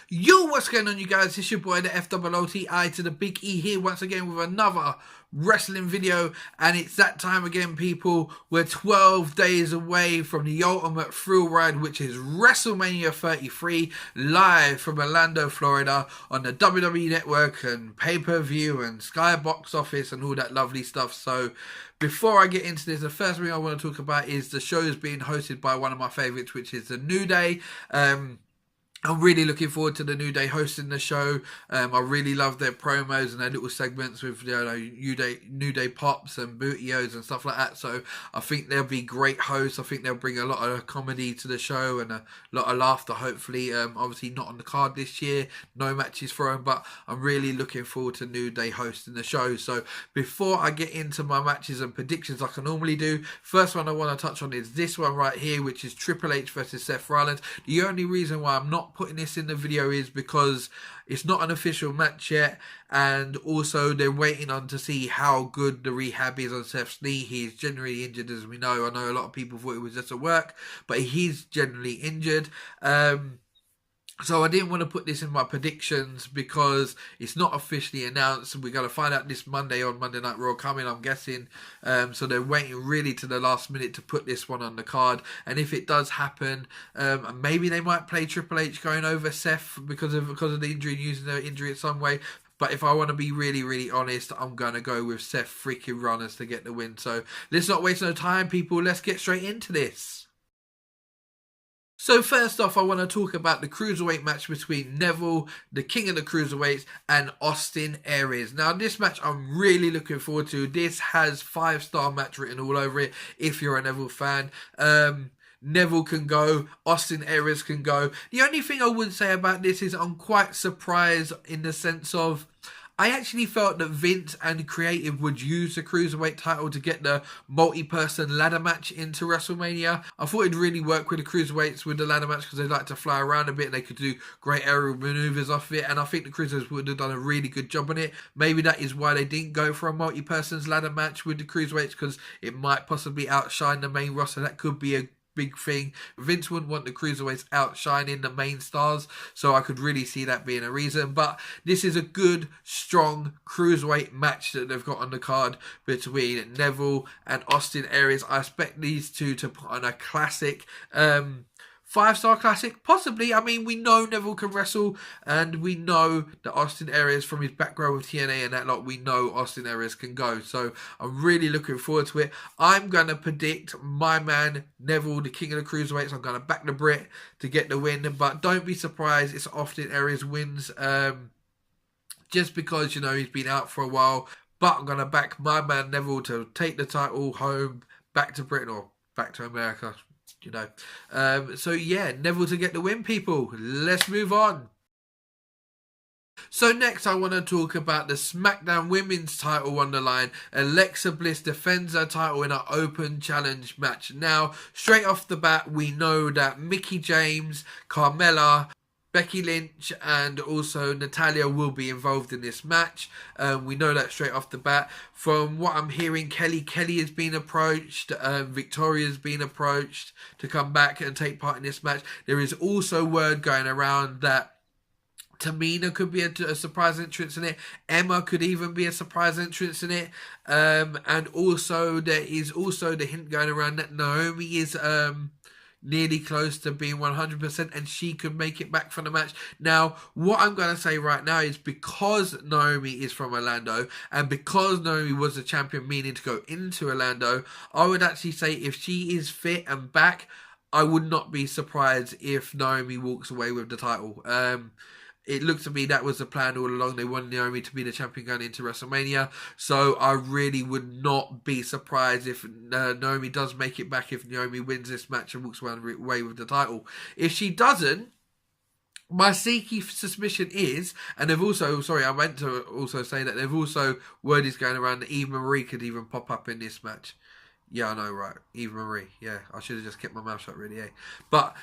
Yo, what's going on, you guys? It's your boy, the FOOTI to the Big E here once again with another wrestling video, and it's that time again, people. We're 12 days away from the ultimate thrill ride, which is WrestleMania 33, live from Orlando, Florida, on the WWE Network and pay-per-view and Sky Box Office and all that lovely stuff. So before I get into this, the first thing I want to talk about is the show is being hosted by one of my favorites, which is the New Day. I'm really looking forward to the New Day hosting the show. I really love their promos and their little segments with New Day pops and bootios and stuff like that. So I think they'll be great hosts. I think they'll bring a lot of comedy to the show and a lot of laughter, hopefully. Obviously not on the card this year. No matches for them, but I'm really looking forward to New Day hosting the show. So before I get into my matches and predictions like I normally do, first one I want to touch on is this one right here, which is Triple H versus Seth Rollins. The only reason why I'm not putting this in the video is because it's not an official match yet, and also they're waiting on to see how good the rehab is on Seth's knee. He's generally injured, as we know. I know a lot of people thought it was just a work, but he's generally injured. So I didn't want to put this in my predictions because it's not officially announced. We're going to find out this Monday on Monday Night Raw coming, I'm guessing. So they're waiting really to the last minute to put this one on the card. And if it does happen, maybe they might play Triple H going over Seth because of the injury and using the injury in some way. But if I want to be really, really honest, I'm going to go with Seth freaking Rollins to get the win. So let's not waste no time, people. Let's get straight into this. So first off, I want to talk about the Cruiserweight match between Neville, the King of the Cruiserweights, and Austin Aries. Now, this match I'm really looking forward to. This has 5-star match written all over it if you're a Neville fan. Neville can go, Austin Aries can go. The only thing I would say about this is I'm quite surprised in the sense of I actually felt that Vince and Creative would use the Cruiserweight title to get the multi-person ladder match into WrestleMania. I thought it'd really work with the Cruiserweights with the ladder match because they like to fly around a bit and they could do great aerial maneuvers off it, and I think the Cruiserweights would have done a really good job on it. Maybe that is why they didn't go for a multi-person's ladder match with the Cruiserweights, because it might possibly outshine the main roster. That could be a big thing. Vince wouldn't want the Cruiserweights outshining the main stars, so I could really see that being a reason. But this is a good, strong Cruiserweight match that they've got on the card between Neville and Austin Aries. I expect these two to put on a classic, 5-star classic, possibly. I mean, we know Neville can wrestle, and we know that Austin Aries, from his background with TNA and that lot, we know Austin Aries can go. So I'm really looking forward to it. I'm going to predict my man Neville, the King of the Cruiserweights. I'm going to back the Brit to get the win, but don't be surprised if Austin Aries wins, just because, you know, he's been out for a while. But I'm going to back my man Neville to take the title home, back to Britain or back to America. You know, so yeah, Neville to get the win, people. Let's move on. So next I want to talk about the SmackDown Women's title on the line. Alexa Bliss defends her title in an open challenge match. Now, straight off the bat, we know that Mickie James, Carmella, Becky Lynch and also Natalya will be involved in this match. We know that straight off the bat. From what I'm hearing, Kelly has been approached. Victoria's been approached to come back and take part in this match. There is also word going around that Tamina could be a surprise entrance in it. Emma could even be a surprise entrance in it. And also there is also the hint going around that Naomi is nearly close to being 100% and she could make it back from the match. Now, what I'm going to say right now is because Naomi is from Orlando and because Naomi was the champion meaning to go into Orlando, I would actually say if she is fit and back, I would not be surprised if Naomi walks away with the title. It looked to me that was the plan all along. They wanted Naomi to be the champion going into WrestleMania. So I really would not be surprised if Naomi does make it back, if Naomi wins this match and walks away with the title. If she doesn't, my sneaky suspicion is, and they've also, I meant to also say that they've also, word is going around that Eva Marie could even pop up in this match. Yeah, I know, right? Eva Marie. Yeah, I should have just kept my mouth shut, really, eh? But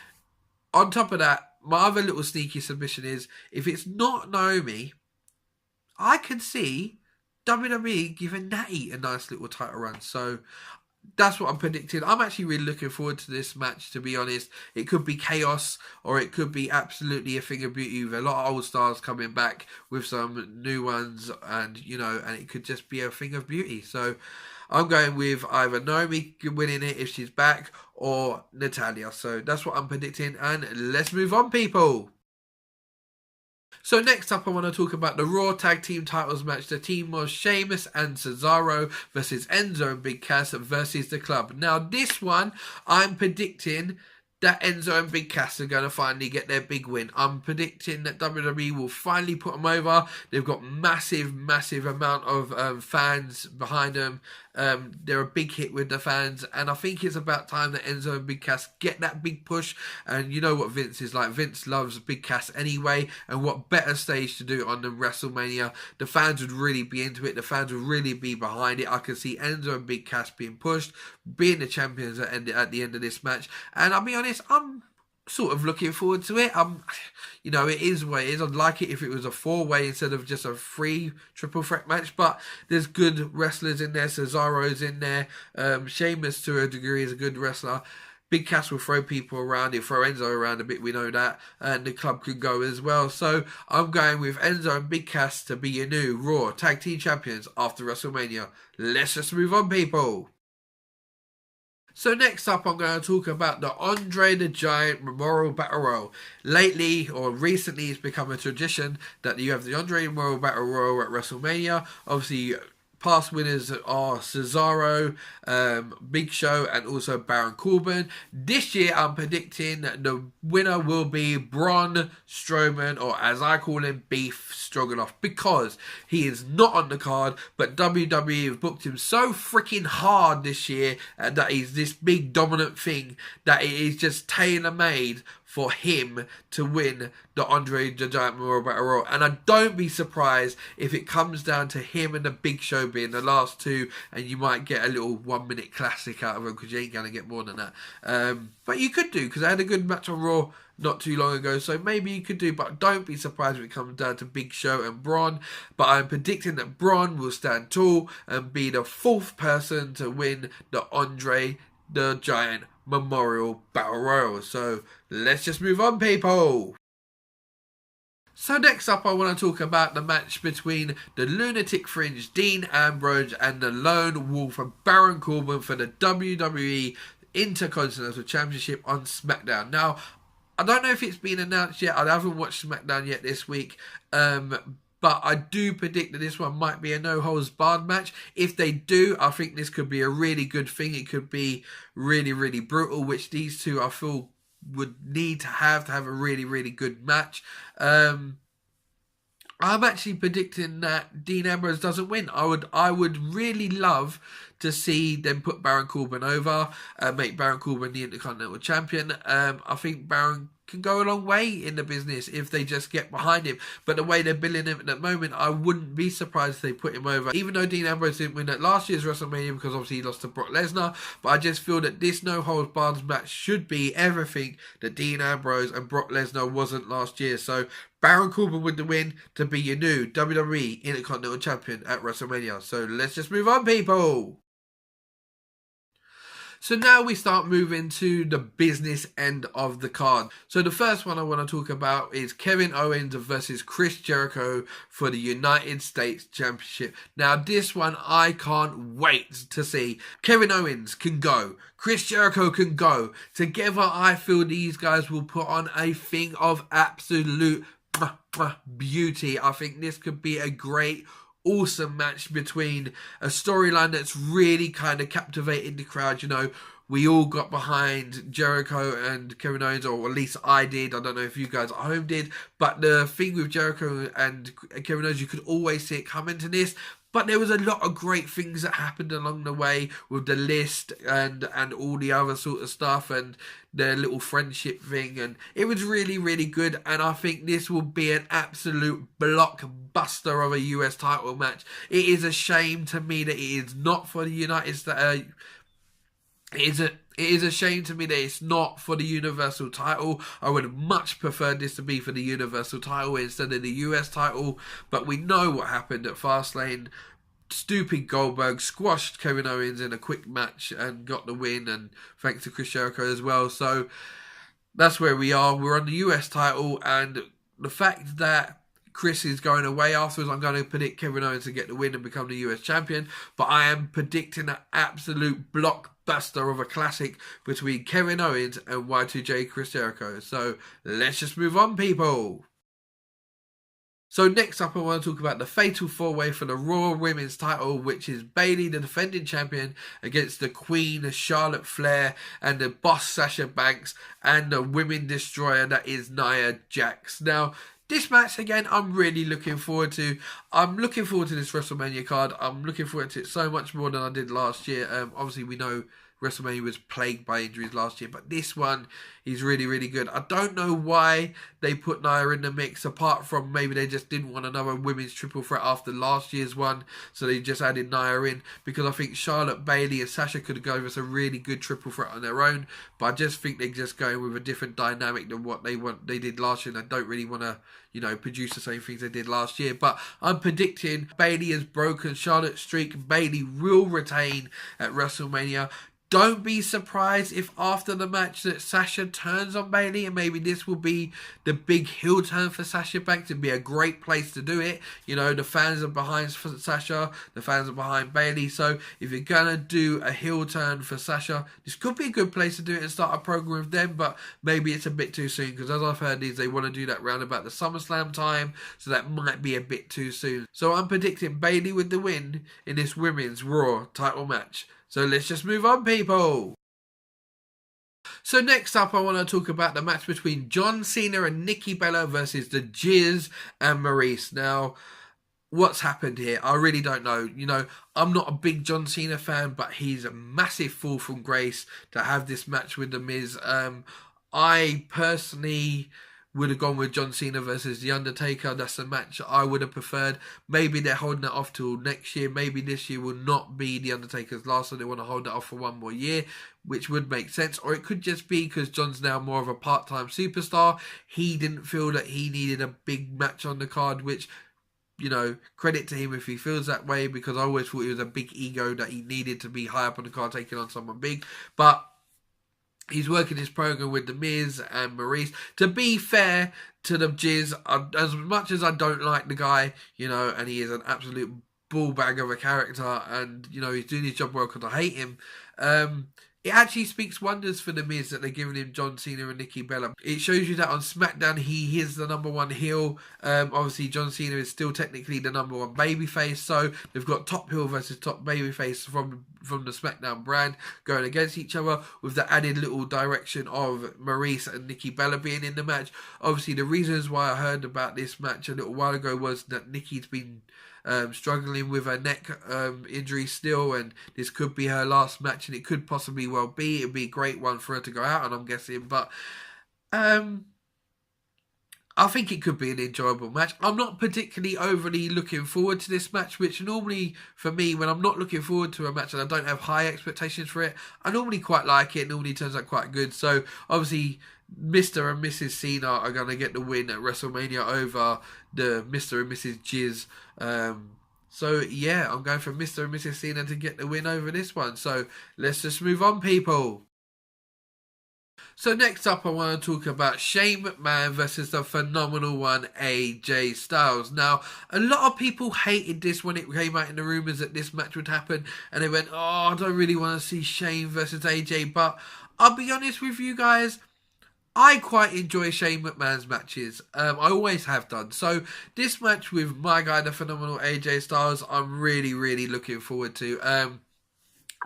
on top of that, my other little sneaky submission is, if it's not Naomi, I can see WWE giving Natty a nice little title run. So that's what I'm predicting. I'm actually really looking forward to this match, to be honest. It could be chaos, or it could be absolutely a thing of beauty with a lot of old stars coming back with some new ones, and and it could just be a thing of beauty. So I'm going with either Naomi winning it if she's back, or Natalya. So that's what I'm predicting, and let's move on, people. So next up, I want to talk about the Raw Tag Team Titles match. The team was Sheamus and Cesaro versus Enzo and Big Cass versus the Club. Now this one, I'm predicting that Enzo and Big Cass are going to finally get their big win. I'm predicting that WWE will finally put them over. They've got massive amount of fans behind them. They're a big hit with the fans, and I think it's about time that Enzo and Big Cass get that big push. And you know what Vince is like. Vince loves Big Cass anyway, and what better stage to do it on than WrestleMania. The fans would really be into it. The fans would really be behind it. I can see Enzo and Big Cass being pushed, being the champions at the end of this match. And I'll be honest, I'm sort of looking forward to it. It is what it is. I'd like it if it was a 4-way instead of just a 3 triple threat match, but there's good wrestlers in there. Cesaro's in there. Sheamus to a degree is a good wrestler. Big Cass will throw people around. He'll throw Enzo around a bit, we know that. And the Club can go as well. So I'm going with Enzo and Big Cass to be your new Raw Tag Team Champions after WrestleMania. Let's just move on, people. So next up, I'm going to talk about the Andre the Giant Memorial Battle Royal. Lately, or recently, it's become a tradition that you have the Andre Memorial Battle Royal at WrestleMania. Obviously, past winners are Cesaro, Big Show, and also Baron Corbin. This year, I'm predicting that the winner will be Braun Strowman, or as I call him, Beef Stroganoff, because he is not on the card, but WWE have booked him so freaking hard this year that he's this big dominant thing that it is just tailor-made for him to win the Andre the Giant Memorial Battle Royal. And I don't be surprised if it comes down to him and the Big Show being the last two, and you might get a little 1-minute classic out of him, because you ain't going to get more than that. But you could do, because I had a good match on Raw not too long ago, so maybe you could do, but don't be surprised if it comes down to Big Show and Braun. But I'm predicting that Braun will stand tall and be the 4th person to win the Andre the Giant Memorial Battle Royal. So let's just move on, people. So next up, I want to talk about the match between the Lunatic Fringe, Dean Ambrose, and the Lone Wolf, Baron Corbin, for the WWE Intercontinental Championship on SmackDown. Now, I don't know if it's been announced yet. I haven't watched SmackDown yet this week. But I do predict that this one might be a no-holds-barred match. If they do, I think this could be a really good thing. It could be really brutal, which these two, I feel, would need to have a really good match. I'm actually predicting that Dean Ambrose doesn't win. I would really love to see them put Baron Corbin over, make Baron Corbin the Intercontinental Champion. I think Baron can go a long way in the business if they just get behind him. But the way they're billing him at the moment, I wouldn't be surprised if they put him over. Even though Dean Ambrose didn't win at last year's WrestleMania, because obviously he lost to Brock Lesnar, but I just feel that this no-holds-barred match should be everything that Dean Ambrose and Brock Lesnar wasn't last year. So Baron Corbin with the win to be your new WWE Intercontinental Champion at WrestleMania. So let's just move on, people. So now we start moving to the business end of the card. So the first one I want to talk about is Kevin Owens versus Chris Jericho for the United States Championship. Now this one I can't wait to see. Kevin Owens can go. Chris Jericho can go. Together I feel these guys will put on a thing of absolute beauty. I think this could be a great, awesome match between a storyline that's really kind of captivated the crowd. We all got behind Jericho and Kevin Owens, or at least I did. I don't know if you guys at home did, but the thing with Jericho and Kevin Owens, you could always see it coming to this. But there was a lot of great things that happened along the way with the list and all the other sort of stuff and their little friendship thing. And it was really good. And I think this will be an absolute blockbuster of a US title match. It is a shame to me that it is not for the United States. It is a shame to me that it's not for the Universal title. I would have much preferred this to be for the Universal title instead of the US title. But we know what happened at Fastlane. stupid Goldberg squashed Kevin Owens in a quick match and got the win, and thanks to Chris Jericho as well. So that's where we are. We're on the US title, and the fact that Chris is going away afterwards, I'm going to predict Kevin Owens to get the win and become the US champion. But I am predicting an absolute blockbuster of a classic between Kevin Owens and Y2J Chris Jericho. So let's just move on, people. So next up, I want to talk about the Fatal 4-Way for the Raw Women's title, which is Bayley, the defending champion, against the Queen, Charlotte Flair, and the boss, Sasha Banks, and the Women Destroyer, that is Nia Jax. Now, this match, again, I'm really looking forward to. I'm looking forward to this WrestleMania card. I'm looking forward to it so much more than I did last year. Obviously, we know WrestleMania was plagued by injuries last year, but this one is really, really good. I don't know why they put Nia in the mix, apart from maybe they just didn't want another women's triple threat after last year's one, so they just added Nia in, because I think Charlotte, Bayley and Sasha could have given us a really good triple threat on their own, but I just think they're just going with a different dynamic than what they did last year, and I don't really want to, produce the same things they did last year. But I'm predicting Bayley has broken Charlotte's streak. Bayley will retain at WrestleMania. Don't be surprised if after the match that Sasha turns on Bayley, and maybe this will be the big heel turn for Sasha Banks. It'd be a great place to do it. The fans are behind Sasha, the fans are behind Bayley. So if you're going to do a heel turn for Sasha, this could be a good place to do it and start a program with them, but maybe it's a bit too soon, because as I've heard they want to do that round about the SummerSlam time, so that might be a bit too soon. So I'm predicting Bayley with the win in this Women's Raw title match. So let's just move on, people. So next up, I want to talk about the match between John Cena and Nikki Bella versus the Jizz and Maurice. Now, what's happened here? I really don't know. I'm not a big John Cena fan, but he's a massive fall from grace to have this match with The Miz. I personally would have gone with John Cena versus The Undertaker. That's a match I would have preferred. Maybe they're holding it off till next year. Maybe this year will not be The Undertaker's last, so they want to hold it off for one more year, which would make sense. Or it could just be because John's now more of a part-time superstar. He didn't feel that he needed a big match on the card, which, credit to him if he feels that way, because I always thought he was a big ego that he needed to be high up on the card taking on someone big. But he's working his program with The Miz and Maurice. To be fair to the Jizz, as much as I don't like the guy, and he is an absolute ball bag of a character, and, he's doing his job well because I hate him, it actually speaks wonders for The Miz that they're giving him John Cena and Nikki Bella. It shows you that on SmackDown he is the number one heel. Obviously John Cena is still technically the number one babyface, so they've got top heel versus top babyface from the SmackDown brand going against each other, with the added little direction of Maurice and Nikki Bella being in the match. Obviously the reasons why I heard about this match a little while ago was that Nikki's been struggling with her neck injury still, and this could be her last match, and it could possibly well be. It'd be a great one for her to go out on, I'm guessing, but I think it could be an enjoyable match. I'm not particularly overly looking forward to this match, which normally, for me, when I'm not looking forward to a match and I don't have high expectations for it, I normally quite like it. It normally turns out quite good. So, obviously, Mr. and Mrs. Cena are going to get the win at WrestleMania over the Mr. and Mrs. Jizz. So, yeah, I'm going for Mr. and Mrs. Cena to get the win over this one. So, let's just move on, people. So next up, I want to talk about Shane McMahon versus the phenomenal one, AJ Styles. Now, a lot of people hated this when it came out in the rumours that this match would happen, and they went, oh, I don't really want to see Shane versus AJ, but I'll be honest with you guys, I quite enjoy Shane McMahon's matches. I always have done. So this match with my guy, the phenomenal AJ Styles, I'm really, really looking forward to.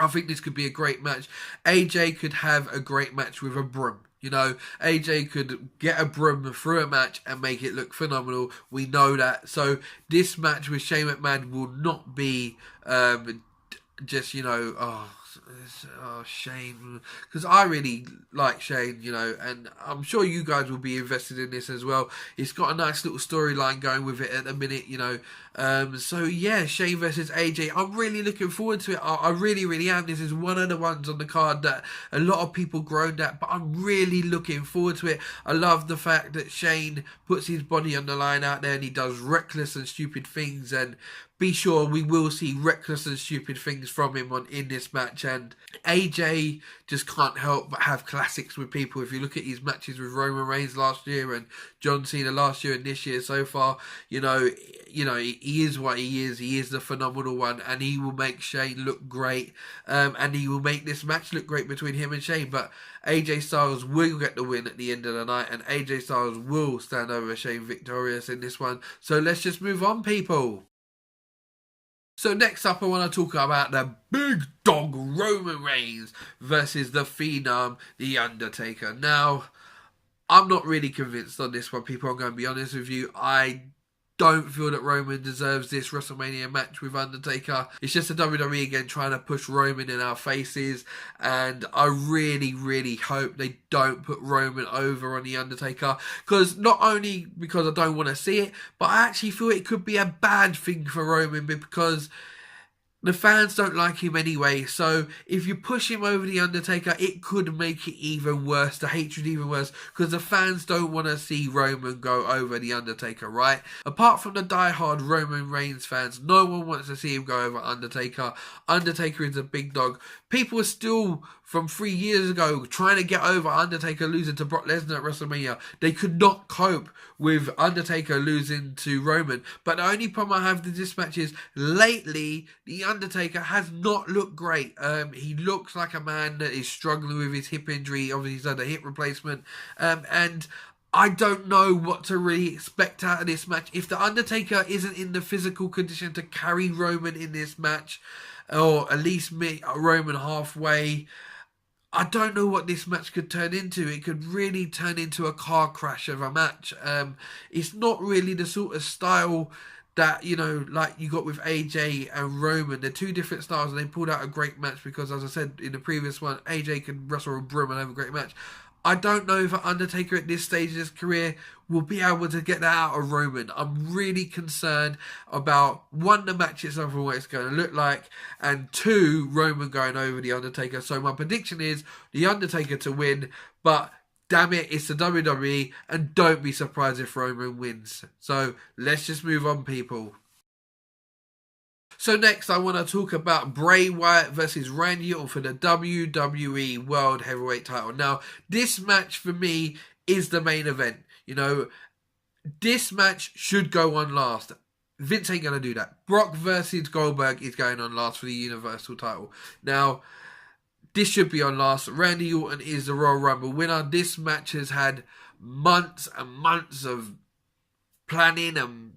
I think this could be a great match. AJ could have a great match with a broom. AJ could get a broom through a match and make it look phenomenal. We know that. So this match with Shane McMahon will not be just, Shane, because I really like Shane, and I'm sure you guys will be invested in this as well. It's got a nice little storyline going with it at the minute, so yeah, Shane versus AJ, I'm really looking forward to it. I really, really am. This is one of the ones on the card that a lot of people groaned at, but I'm really looking forward to it. I love the fact that Shane puts his body on the line out there and he does reckless and stupid things, and be sure we will see reckless and stupid things from him in this match. And AJ just can't help but have classics with people. If you look at his matches with Roman Reigns last year and John Cena last year and this year so far, you know, he is what he is. He is the phenomenal one, and he will make Shane look great. And he will make this match look great between him and Shane. But AJ Styles will get the win at the end of the night, and AJ Styles will stand over Shane victorious in this one. So let's just move on, people. So next up, I want to talk about the big dog Roman Reigns versus the Phenom, The Undertaker. Now, I'm not really convinced on this one, people. I'm going to be honest with you. I don't feel that Roman deserves this WrestleMania match with Undertaker. It's just the WWE again trying to push Roman in our faces, and I really, really hope they don't put Roman over on The Undertaker, because not only because I don't want to see it, but I actually feel it could be a bad thing for Roman, because the fans don't like him anyway. So if you push him over The Undertaker, it could make it even worse, the hatred even worse, because the fans don't want to see Roman go over The Undertaker, right? Apart from the diehard Roman Reigns fans, no one wants to see him go over Undertaker. Undertaker is a big dog. People are still, from 3 years ago, trying to get over Undertaker losing to Brock Lesnar at WrestleMania. They could not cope with Undertaker losing to Roman. But the only problem I have with this match is, lately, The Undertaker has not looked great. He looks like a man that is struggling with his hip injury. Obviously, he's had a hip replacement. And I don't know what to really expect out of this match. If The Undertaker isn't in the physical condition to carry Roman in this match, or at least meet Roman halfway, I don't know what this match could turn into. It could really turn into a car crash of a match. It's not really the sort of style that, you know, like you got with AJ and Roman. They're two different styles, and they pulled out a great match because, as I said in the previous one, AJ can wrestle a broom and have a great match. I don't know if Undertaker at this stage of his career will be able to get that out of Roman. I'm really concerned about, one, the match itself and what it's going to look like, and two, Roman going over The Undertaker. So my prediction is The Undertaker to win, but damn it, it's the WWE, and don't be surprised if Roman wins. So let's just move on, people. So next, I want to talk about Bray Wyatt versus Randy Orton for the WWE World Heavyweight title. Now, this match for me is the main event. You know, this match should go on last. Vince ain't going to do that. Brock versus Goldberg is going on last for the Universal title. Now, this should be on last. Randy Orton is the Royal Rumble winner. This match has had months and months of planning and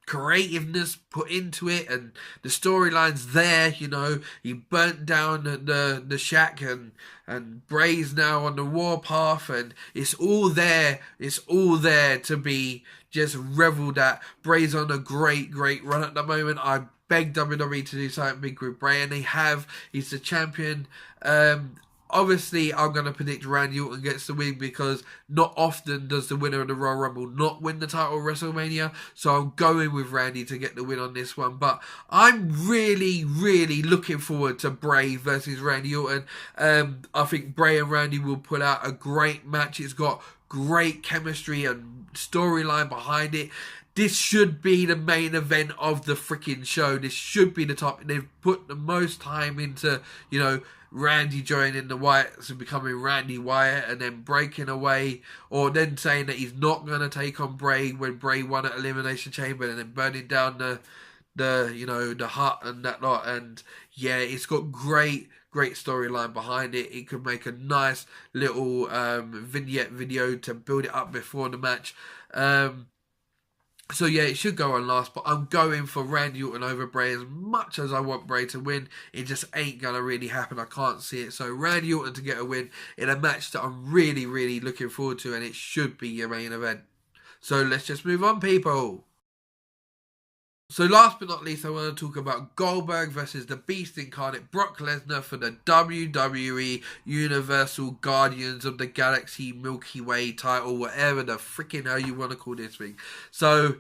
creativeness put into it, and the storyline's there. You know, he burnt down the shack, and Bray's now on the warpath, and it's all there. It's all there to be just reveled at. Bray's on a great run at the moment. I beg WWE to do something big with Bray, and they have. He's the champion. Obviously, I'm going to predict Randy Orton gets the win, because not often does the winner of the Royal Rumble not win the title of WrestleMania. So I'm going with Randy to get the win on this one. But I'm really looking forward to Bray versus Randy Orton. I think Bray and Randy will put out a great match. It's got great chemistry and storyline behind it. This should be the main event of the freaking show. This should be the top. They've put the most time into, you know, Randy joining the Wyatts and becoming Randy Wyatt, and then breaking away, or then saying that he's not going to take on Bray when Bray won at Elimination Chamber, and then burning down the you know, the hut and that lot. And yeah, it's got great storyline behind it. It could make a nice little vignette video to build it up before the match. So yeah, it should go on last, but I'm going for Randy Orton over Bray. As much as I want Bray to win, it just ain't going to really happen. I can't see it. So Randy Orton to get a win in a match that I'm really looking forward to, and it should be your main event. So let's just move on, people. So last but not least, I want to talk about Goldberg versus the Beast Incarnate, Brock Lesnar, for the WWE Universal Guardians of the Galaxy Milky Way title, whatever the freaking hell you want to call this thing. So,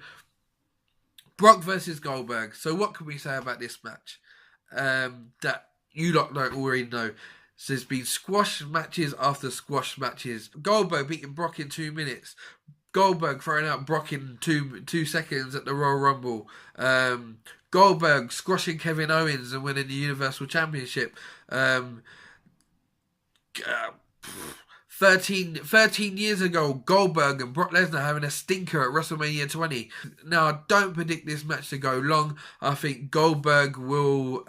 Brock versus Goldberg. So what can we say about this match that you lot don't already know? So there's been squash matches after squash matches. Goldberg beating Brock in 2 minutes. Goldberg throwing out Brock in two seconds at the Royal Rumble. Goldberg squashing Kevin Owens and winning the Universal Championship. 13 years ago, Goldberg and Brock Lesnar having a stinker at WrestleMania 20. Now, I don't predict this match to go long. I think Goldberg will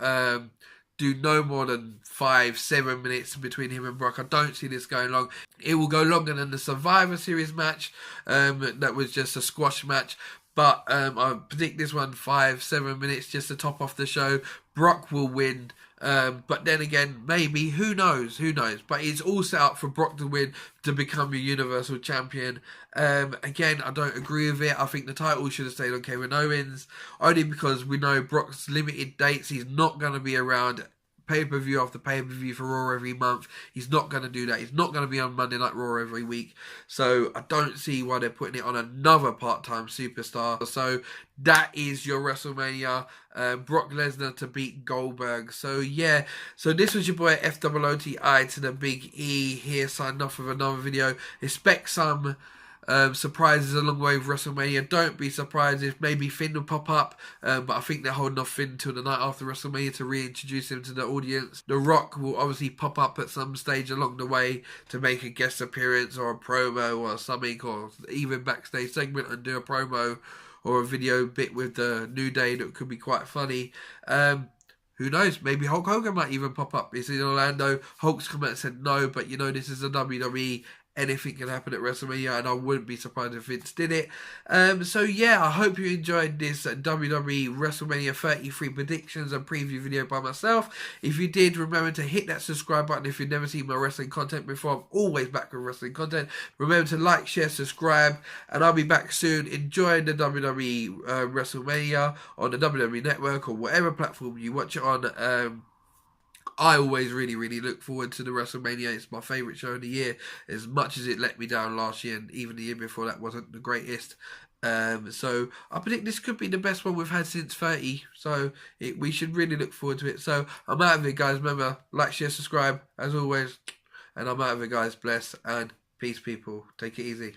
do no more than 5-7 minutes between him and Brock. I don't see this going long. It will go longer than the Survivor Series match. That was just a squash match. But I predict this one 5-7 minutes just to top off the show. Brock will win. But then again, maybe, who knows? But it's all set up for Brock to win, to become a Universal Champion. Again, I don't agree with it. I think the title should have stayed on Kevin Owens, only because we know Brock's limited dates. He's not going to be around pay-per-view after pay-per-view for Raw every month. He's not going to do that. He's not going to be on Monday Night Raw every week. So I don't see why they're putting it on another part-time superstar. So that is your WrestleMania. Brock Lesnar to beat Goldberg. So yeah, so this was your boy FOOTI to the Big E here, signed off with another video. Expect some surprises along the way with WrestleMania. Don't be surprised if maybe Finn will pop up, but I think they're holding off Finn till the night after WrestleMania to reintroduce him to the audience. The Rock will obviously pop up at some stage along the way to make a guest appearance or a promo or something, or even backstage segment and do a promo or a video bit with the New Day that could be quite funny. Who knows? Maybe Hulk Hogan might even pop up. It's in Orlando. Hulk's come out and said no, but you know, this is a WWE. Anything can happen at WrestleMania, and I wouldn't be surprised if Vince did it. So yeah, I hope you enjoyed this WWE WrestleMania 33 predictions and preview video by myself. If you did, remember to hit that subscribe button if you've never seen my wrestling content before. I'm always back with wrestling content. Remember to like, share, subscribe, and I'll be back soon enjoying the WWE WrestleMania on the WWE Network or whatever platform you watch it on. I always really look forward to the WrestleMania. It's my favourite show of the year, as much as it let me down last year, and even the year before that wasn't the greatest. So I predict this could be the best one we've had since 30. So we should really look forward to it. So I'm out of it, guys. Remember, like, share, subscribe, as always. And I'm out of it, guys. Bless and peace, people. Take it easy.